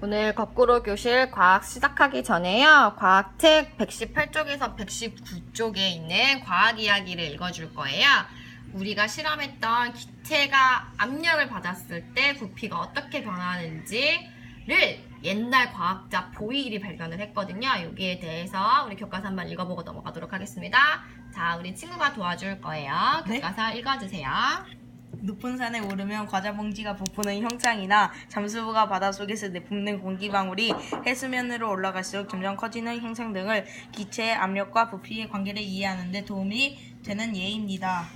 오늘 거꾸로 교실 과학 시작하기 전에요. 과학책 118쪽에서 119쪽에 있는 과학 이야기를 읽어줄 거예요. 우리가 실험했던 기체가 압력을 받았을 때 부피가 어떻게 변하는지를 옛날 과학자 보일이 발견을 했거든요. 여기에 대해서 우리 교과서 한번 읽어보고 넘어가도록 하겠습니다. 자, 우리 친구가 도와줄 거예요. 네? 교과서 읽어주세요. 높은 산에 오르면 과자 봉지가 부푸는 형상이나 잠수부가 바닷속에서 내뿜는 공기방울이 해수면으로 올라갈수록 점점 커지는 형상 등을 기체의 압력과 부피의 관계를 이해하는 데 도움이 되는 예입니다.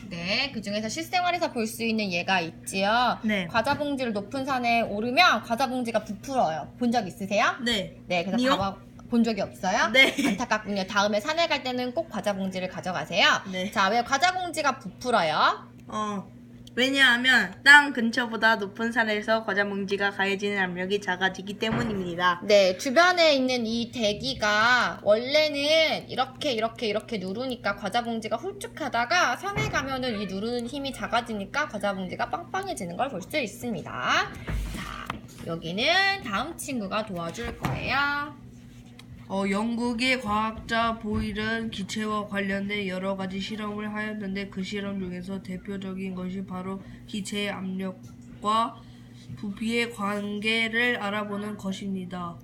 네, 그 중에서 실생활에서 볼 수 있는 예가 있지요. 네. 과자 봉지를 높은 산에 오르면 과자 봉지가 부풀어요. 본 적 있으세요? 네. 네, 그래서 니요? 본 적이 없어요? 네. 안타깝군요. 다음에 산에 갈 때는 꼭 과자 봉지를 가져가세요. 네. 자, 왜 과자 봉지가 부풀어요? 왜냐하면 땅 근처보다 높은 산에서 과자 봉지가 가해지는 압력이 작아지기 때문입니다. 네, 주변에 있는 이 대기가 원래는 이렇게 누르니까 과자 봉지가 홀쭉하다가 산에 가면은 이 누르는 힘이 작아지니까 과자 봉지가 빵빵해지는 걸 볼 수 있습니다. 자, 여기는 다음 친구가 도와줄 거예요. 영국의 과학자 보일은 기체와 관련된 여러 가지 실험을 하였는데 그 실험 중에서 대표적인 것이 바로 기체의 압력과 부피의 관계를 알아보는 것입니다.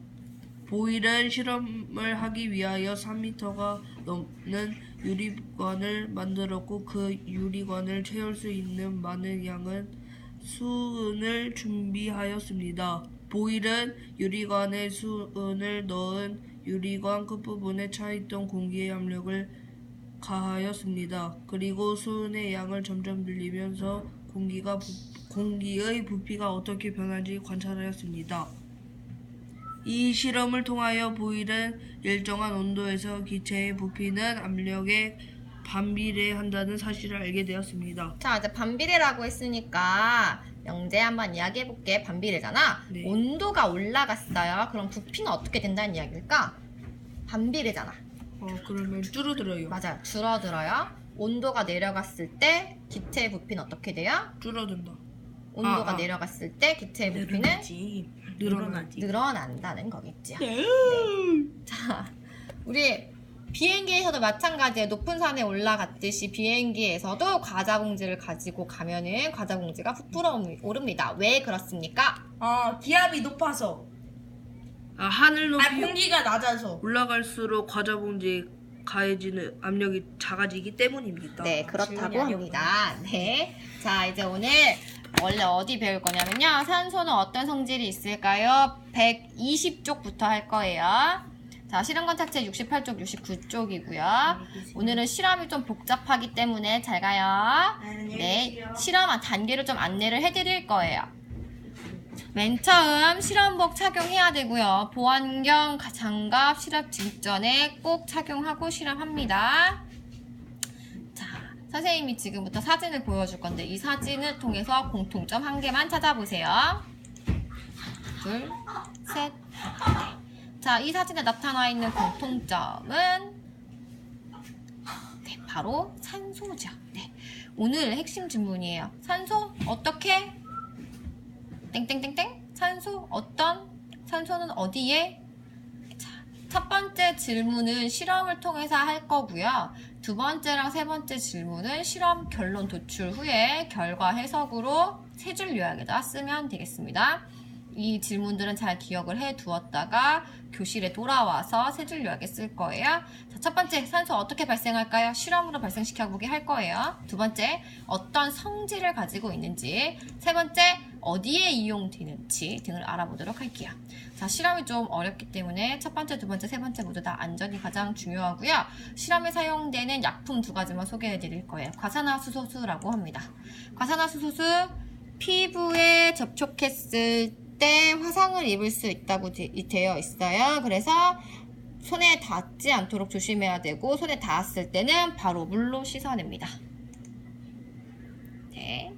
보일은 실험을 하기 위하여 3m가 넘는 유리관을 만들었고 그 유리관을 채울 수 있는 많은 양은 수은을 준비하였습니다. 보일은 유리관에 수은을 넣은 유리관 끝부분에 차있던 공기의 압력을 가하였습니다. 그리고 수은의 양을 점점 늘리면서 공기의 부피가 어떻게 변하는지 관찰하였습니다. 이 실험을 통하여 보일은 일정한 온도에서 기체의 부피는 압력에 반비례한다는 사실을 알게 되었습니다. 자, 이제 반비례라고 했으니까 영재 한번 이야기해볼게. 반비례잖아. 네. 온도가 올라갔어요. 그럼 부피는 어떻게 된다는 이야기일까? 반비례잖아. 그러면 줄어들어요. 맞아요. 줄어들어요. 온도가 내려갔을 때 기체의 부피는 어떻게 돼요? 줄어든다. 온도가 내려갔을 때 기체의 부피는 늘어나지. 늘어난다는 거겠지요. 네. 자, 우리 비행기에서도 마찬가지예요. 높은 산에 올라갔듯이 비행기에서도 과자 봉지를 가지고 가면은 과자 봉지가 부풀어 오릅니다. 왜 그렇습니까? 기압이 높아서. 하늘 높이 공기가 낮아서. 올라갈수록 과자 봉지에 가해지는 압력이 작아지기 때문입니다. 네, 그렇다고 합니다. 네. 자, 이제 오늘 원래 어디 배울 거냐면요. 산소는 어떤 성질이 있을까요? 120쪽부터 할 거예요. 자, 실험관찰책 68쪽, 69쪽이고요. 오늘은 실험이 좀 복잡하기 때문에 잘 가요. 네, 실험 단계를 좀 안내를 해드릴 거예요. 맨 처음 실험복 착용해야 되고요. 보안경, 장갑 실험 직전에 꼭 착용하고 실험합니다. 자, 선생님이 지금부터 사진을 보여줄 건데 이 사진을 통해서 공통점 한 개만 찾아보세요. 둘, 셋. 자, 이 사진에 나타나 있는 공통점은 네, 바로 산소죠. 네, 오늘 핵심 질문이에요. 산소 어떻게? 땡땡땡땡. 산소 어떤? 산소는 어디에? 자, 첫 번째 질문은 실험을 통해서 할 거고요. 두 번째랑 세 번째 질문은 실험 결론 도출 후에 결과 해석으로 세 줄 요약에다 쓰면 되겠습니다. 이 질문들은 잘 기억을 해 두었다가 교실에 돌아와서 세 줄 요약에 쓸 거예요. 자, 첫 번째, 산소 어떻게 발생할까요? 실험으로 발생시켜보게 할 거예요. 두 번째, 어떤 성질을 가지고 있는지. 세 번째, 어디에 이용되는지 등을 알아보도록 할게요. 자, 실험이 좀 어렵기 때문에 첫 번째, 두 번째, 세 번째 모두 다 안전이 가장 중요하고요. 실험에 사용되는 약품 두 가지만 소개해 드릴 거예요. 과산화수소수라고 합니다. 과산화수소수, 피부에 접촉했을 때 화상을 입을 수 있다고 되어 있어요. 그래서 손에 닿지 않도록 조심해야 되고 손에 닿았을 때는 바로 물로 씻어냅니다. 네.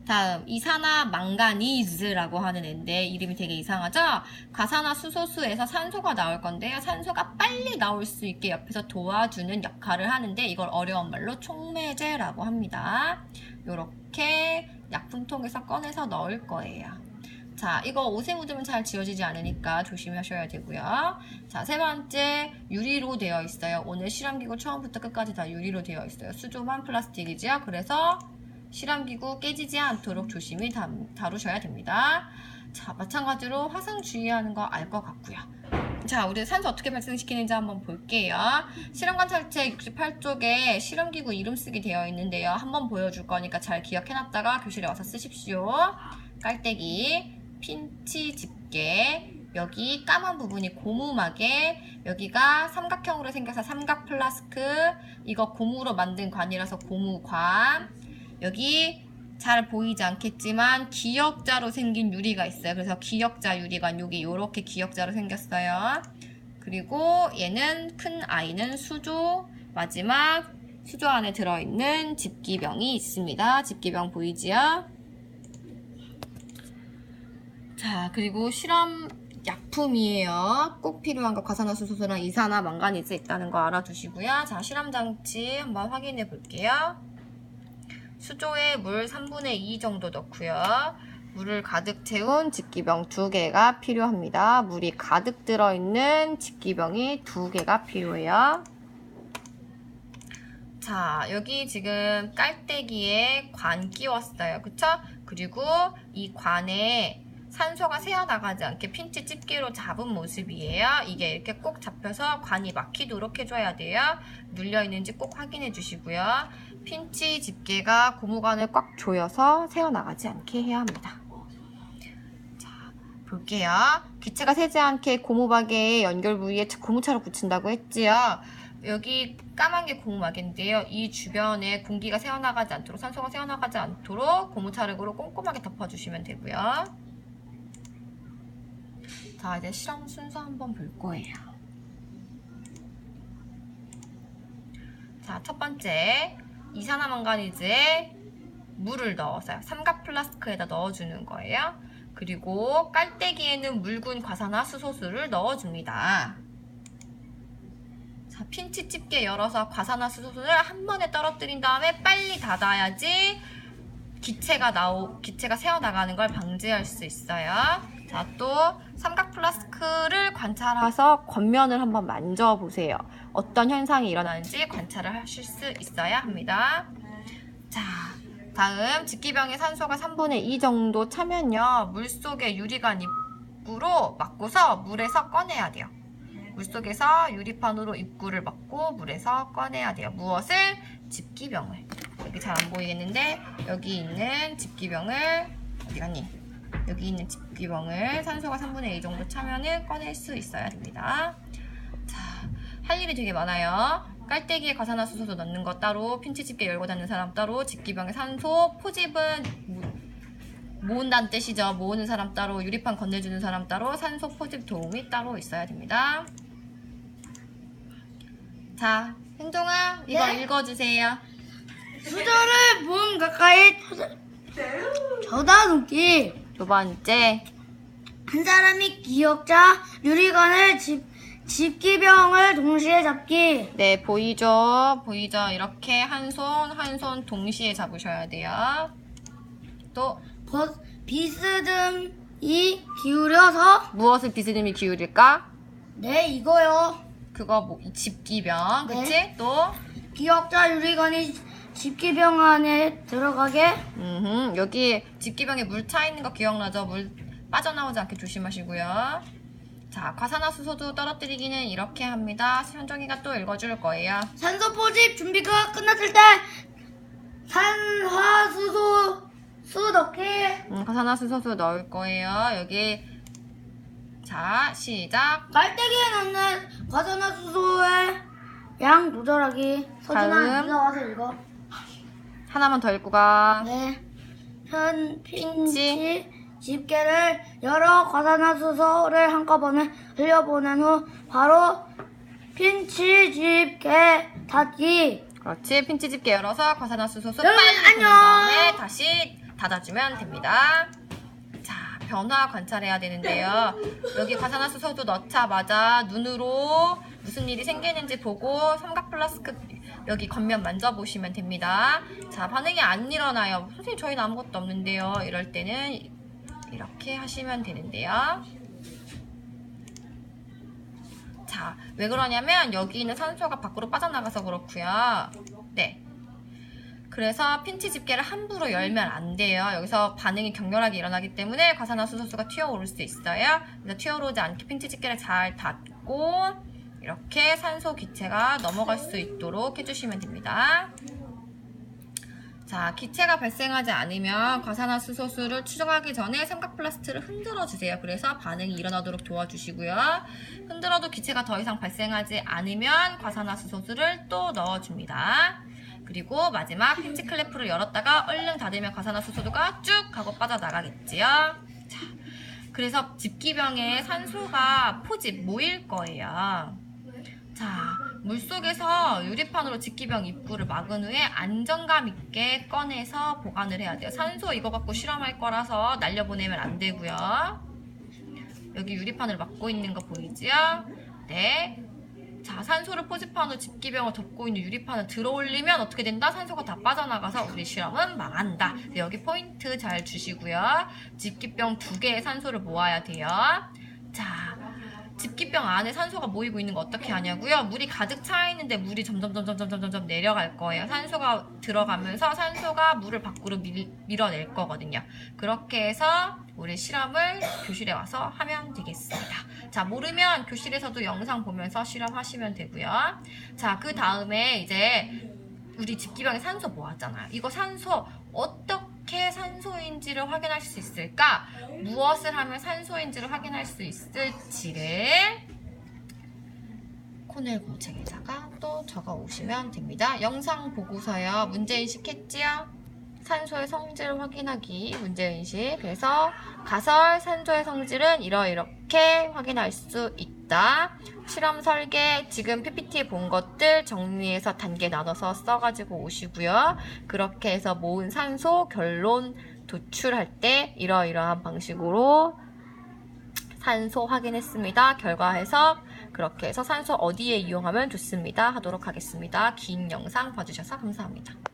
다음 이산화망가니즈라고 하는 애인데 이름이 되게 이상하죠? 과산화수소수에서 산소가 나올 건데요. 산소가 빨리 나올 수 있게 옆에서 도와주는 역할을 하는데 이걸 어려운 말로 촉매제라고 합니다. 이렇게 약품통에서 꺼내서 넣을 거예요. 자, 이거 옷에 묻으면 잘 지워지지 않으니까 조심하셔야 되고요. 자, 세 번째, 유리로 되어 있어요. 오늘 실험기구 처음부터 끝까지 다 유리로 되어 있어요. 수조만 플라스틱이지요. 그래서 실험기구 깨지지 않도록 조심히 다루셔야 됩니다. 자, 마찬가지로 화상 주의하는 거 알 것 같고요. 자, 우리 산소 어떻게 발생시키는지 한번 볼게요. 실험관찰책 68쪽에 실험기구 이름 쓰기 되어 있는데요. 한번 보여줄 거니까 잘 기억해놨다가 교실에 와서 쓰십시오. 깔때기, 핀치 집게, 여기 까만 부분이 고무막에, 여기가 삼각형으로 생겨서 삼각 플라스크, 이거 고무로 만든 관이라서 고무관, 여기 잘 보이지 않겠지만 기역자로 생긴 유리가 있어요. 그래서 기역자 유리관, 여기 요렇게 기역자로 생겼어요. 그리고 얘는 큰 아이는 수조, 마지막 수조 안에 들어있는 집기병이 있습니다. 집기병 보이지요? 자, 그리고 실험 약품이에요. 꼭 필요한 거 과산화수소랑 이산화 망가니즈 있다는 거 알아두시고요. 자, 실험 장치 한번 확인해 볼게요. 수조에 물 3분의 2 정도 넣고요. 물을 가득 채운 집기병 2개가 필요합니다. 물이 가득 들어있는 집기병이 2개가 필요해요. 자, 여기 지금 깔때기에 관 끼웠어요. 그쵸? 그리고 이 관에 산소가 새어나가지 않게 핀치 집게로 잡은 모습이에요. 이게 이렇게 꼭 잡혀서 관이 막히도록 해줘야 돼요. 눌려있는지 꼭 확인해 주시고요. 핀치 집게가 고무관을 꽉 조여서 새어나가지 않게 해야 합니다. 자, 볼게요. 기체가 새지 않게 고무박의 연결 부위에 고무차를 붙인다고 했지요. 여기 까만 게 고무막인데요. 이 주변에 공기가 새어나가지 않도록, 산소가 새어나가지 않도록 고무차력으로 꼼꼼하게 덮어주시면 되고요. 자, 이제 실험 순서 한번 볼 거예요. 자, 첫 번째, 이산화망가니즈에 물을 넣어서요. 삼각 플라스크에다 넣어주는 거예요. 그리고 깔때기에는 묽은 과산화수소수를 넣어줍니다. 자, 핀치 집게 열어서 과산화수소수를 한 번에 떨어뜨린 다음에 빨리 닫아야지 기체가 새어나가는 걸 방지할 수 있어요. 자, 또 삼각 플라스크를 관찰해서 겉면을 한번 만져보세요. 어떤 현상이 일어나는지 관찰을 하실 수 있어야 합니다. 자, 다음 집기병에 산소가 3분의 2 정도 차면요. 물속에 유리관 입구로 막고서 물에서 꺼내야 돼요. 물속에서 유리판으로 입구를 막고 물에서 꺼내야 돼요. 무엇을? 집기병을. 여기 잘 안 보이겠는데 여기 있는 집기병을 어디 갔니? 여기 있는 집기병을 산소가 3분의 2 정도 차면은 꺼낼 수 있어야 됩니다. 자, 할 일이 되게 많아요. 깔때기에 과산화수소 넣는 거 따로, 핀치 집게 열고 닫는 사람 따로, 집기병에 산소, 포집은 모은다는 뜻이죠. 모으는 사람 따로, 유리판 건네주는 사람 따로, 산소 포집 도움이 따로 있어야 됩니다. 자, 행동아, 이거 네? 읽어주세요. 수저를 몸 가까이 쳐다 놓기. 두 번째, 한 사람이 기역자 유리관을 집기병을 동시에 잡기. 네, 보이죠? 보이죠? 이렇게 한 손 동시에 잡으셔야 돼요. 또, 비스듬히 기울여서. 무엇을 비스듬히 기울일까? 네, 이거요. 그거 뭐, 집기병, 네. 그치? 또, 기역자 유리관이 집기병 안에 들어가게. 여기 집기병에 물 차 있는 거 기억나죠? 물 빠져나오지 않게 조심하시고요. 자, 과산화수소도 떨어뜨리기는 이렇게 합니다. 현정이가 또 읽어줄 거예요. 산소 포집 준비가 끝났을 때 산화수소 넣기. 과산화수소 넣을 거예요. 여기, 자, 시작. 깔때기에 넣는 과산화수소의 양 조절하기. 서준아, 다음. 네가 와서 읽어. 하나만 더 읽고 가. 네. 핀치 집게를 여러 과산화수소를 한꺼번에 흘려보낸 후 바로 핀치 집게 닫기. 그렇지. 핀치 집게 열어서 과산화수소 여러분, 빨리 보낸 안녕. 다음에 다시 닫아주면 됩니다. 자, 변화 관찰해야 되는데요. 여기 과산화수소도 넣자마자 눈으로 무슨 일이 생기는지 보고 삼각 플라스크 여기 겉면 만져보시면 됩니다. 자, 반응이 안 일어나요. 선생님, 저희는 아무것도 없는데요. 이럴 때는 이렇게 하시면 되는데요. 자, 왜 그러냐면 여기 있는 산소가 밖으로 빠져나가서 그렇고요. 네. 그래서 pinch 집게를 함부로 열면 안 돼요. 여기서 반응이 격렬하게 일어나기 때문에 과산화수소수가 튀어오를 수 있어요. 그래서 튀어오르지 않게 pinch 집게를 잘 닫고 이렇게 산소 기체가 넘어갈 수 있도록 해주시면 됩니다. 자, 기체가 발생하지 않으면 과산화수소수를 추정하기 전에 삼각 플라스트를 흔들어 주세요. 그래서 반응이 일어나도록 도와주시고요. 흔들어도 기체가 더 이상 발생하지 않으면 과산화수소수를 또 넣어줍니다. 그리고 마지막 pinch 클래프를 열었다가 얼른 닫으면 과산화수소가 쭉 하고 빠져나가겠지요. 자, 그래서 집기병에 산소가 포집 모일 거예요. 자, 물속에서 유리판으로 집기병 입구를 막은 후에 안정감 있게 꺼내서 보관을 해야 돼요. 산소 이거 갖고 실험할 거라서 날려보내면 안 되고요. 여기 유리판을 막고 있는 거 보이지요? 네. 자, 산소를 포집한 후 집기병을 덮고 있는 유리판을 들어 올리면 어떻게 된다? 산소가 다 빠져나가서 우리 실험은 망한다. 여기 포인트 잘 주시고요. 집기병 2개의 산소를 모아야 돼요. 자, 집기병 안에 산소가 모이고 있는 거 어떻게 하냐고요? 물이 가득 차 있는데 물이 점점 내려갈 거예요. 산소가 들어가면서 산소가 물을 밖으로 밀어낼 거거든요. 그렇게 해서 우리 실험을 교실에 와서 하면 되겠습니다. 자, 모르면 교실에서도 영상 보면서 실험하시면 되고요. 자, 그 다음에 이제 우리 집기병에 산소 모았잖아요. 이거 산소 어떻게 산소인지를 확인할 수 있을까? 무엇을 하면 산소인지를 확인할 수 있을지를 코넬 공책에다가 또 적어 오시면 됩니다. 영상 보고서요. 문제인식 했지요? 산소의 성질 확인하기 문제인식. 그래서 가설 산소의 성질은 이렇게 확인할 수 있다. 실험 설계 지금 PPT에 본 것들 정리해서 단계 나눠서 써가지고 오시고요. 그렇게 해서 모은 산소 결론 도출할 때 이러이러한 방식으로 산소 확인했습니다. 결과 해석 그렇게 해서 산소 어디에 이용하면 좋습니다. 하도록 하겠습니다. 긴 영상 봐주셔서 감사합니다.